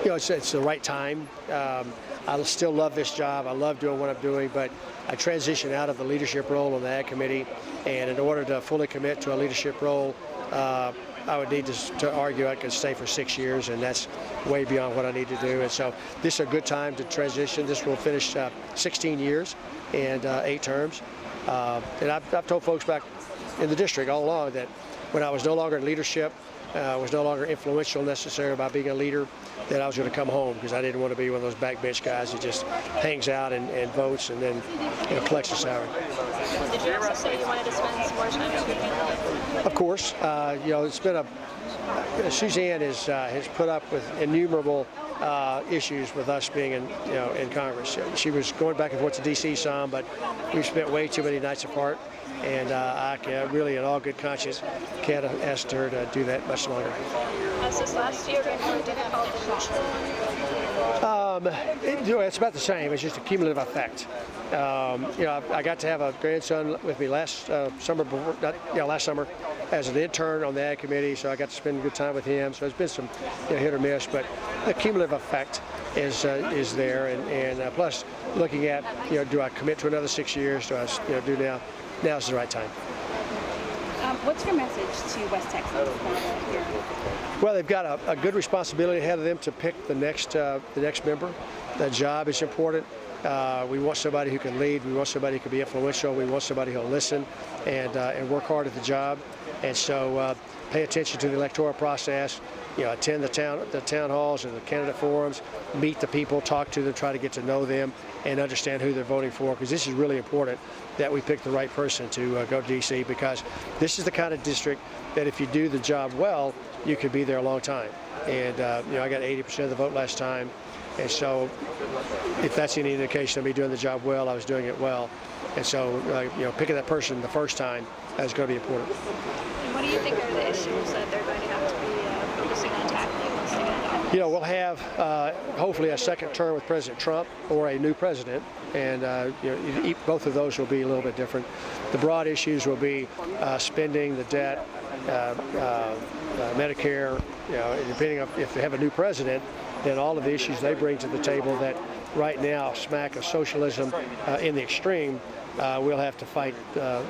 It's the right time. I still love this job. I love doing what I'm doing, but I transitioned out of the leadership role on the Ag Committee, and in order to fully commit to a leadership role, I would need to argue I could stay for 6 years, and that's way beyond what I need to do. And so this is a good time to transition. This will finish 16 years and 8 terms. And I've told folks back in the district all along that when I was no longer in leadership, was no longer influential necessarily by being a leader, that I was going to come home, because I didn't want to be one of those backbench guys that just hangs out and votes and then collects a salary. Did you also say you wanted to spend some more time with your family? Of course. It's been Suzanne has put up with innumerable issues with us being in Congress. She was going back and forth to D.C. some, but we spent way too many nights apart. And I can really, in all good conscience, can't ask her to do that much longer. Has this last year been more difficult than usual? It's about the same. It's just a cumulative effect. I got to have a grandson with me last summer as an intern on the Ag Committee, so I got to spend a good time with him. So it's been some hit or miss, but the cumulative effect is there, and plus looking at do I commit to another 6 years? Do I do now? Now's the right time. What's your message to West Texas? Well, they've got a good responsibility ahead of them to pick the next member. That job is important. We want somebody who can lead. We want somebody who can be influential. We want somebody who'll listen and work hard at the job. And so pay attention to the electoral process. Attend the town halls and the candidate forums, meet the people, talk to them, try to get to know them, and understand who they're voting for. Because this is really important that we pick the right person to go to D.C. because this is the kind of district that if you do the job well, you could be there a long time. And I got 80% of the vote last time. And so if that's any indication of me doing the job well, I was doing it well. And so, picking that person the first time is going to be important. And what do you think are the issues that they're going to have to be focusing on tackling once they get into office? We'll have hopefully a second term with President Trump or a new president. And both of those will be a little bit different. The broad issues will be spending, the debt, Medicare. Depending on if they have a new president, then all of the issues they bring to the table that right now smack of socialism in the extreme, we'll have to fight.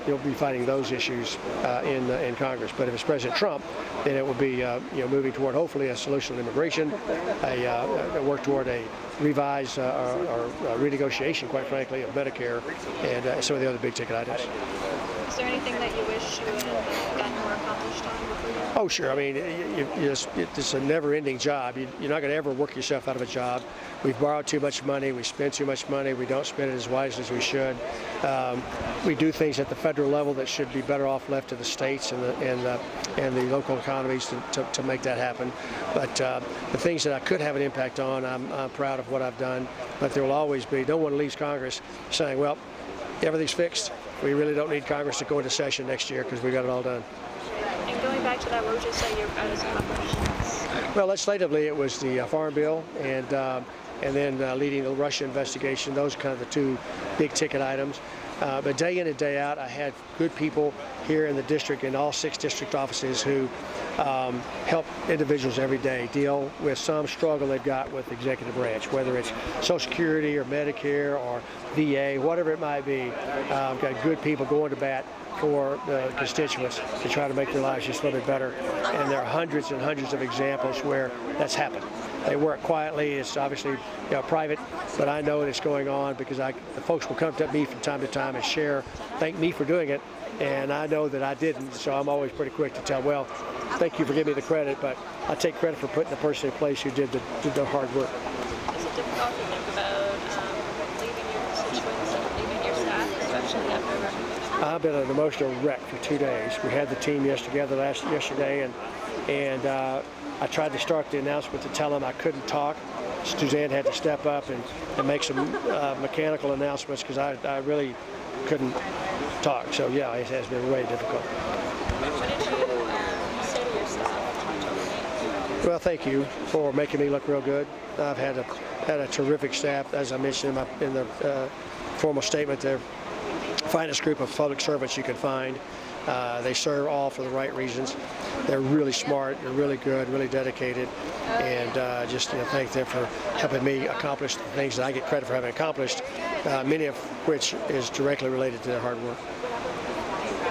You'll be fighting those issues in Congress. But if it's President Trump, then it will be moving toward hopefully a solution on immigration, a work toward a revised or renegotiation, quite frankly, of Medicare and some of the other big ticket items. Is there anything that you wish you would have gotten more accomplished on before you? Oh, sure. I mean, it's a never-ending job. You're not going to ever work yourself out of a job. We've borrowed too much money. We spend too much money. We don't spend it as wisely as we should. We do things at the federal level that should be better off left to the states and the local economies to make that happen. But the things that I could have an impact on, I'm proud of what I've done. But there will always be. No one leaves Congress saying, well, everything's fixed. We really don't need Congress to go into session next year because we got it all done. And going back to that, what would you say your proudest accomplishments? Well, legislatively, it was the Farm Bill and then leading the Russia investigation. Those are kind of the two big ticket items. But day in and day out, I had good people here in the district, in all 6 district offices, who help individuals every day deal with some struggle they've got with the executive branch, whether it's Social Security or Medicare or VA, whatever it might be. I've got good people going to bat for the constituents to try to make their lives just a little bit better. And there are hundreds and hundreds of examples where that's happened. They work quietly. It's obviously private, but I know it's going on because the folks will come to me from time to time and thank me for doing it, and I know that I didn't, so I'm always pretty quick to tell, well, thank you for giving me the credit, but I take credit for putting the person in place who did the hard work. Is it difficult to think about leaving your constituents and leaving your staff, especially after a referendum? I've been an emotional wreck for 2 days. We had the team together yesterday, and I tried to start the announcement to tell them I couldn't talk. Suzanne had to step up and make some mechanical announcements because I really couldn't talk. So yeah, it has been way difficult. What did you say to yourself? Well, thank you for making me look real good. I've had a terrific staff, as I mentioned in the formal statement. They're the finest group of public servants you can find. They serve all for the right reasons. they're really smart, they're really good, really dedicated, and just thank them for helping me accomplish the things that I get credit for having accomplished, many of which is directly related to their hard work.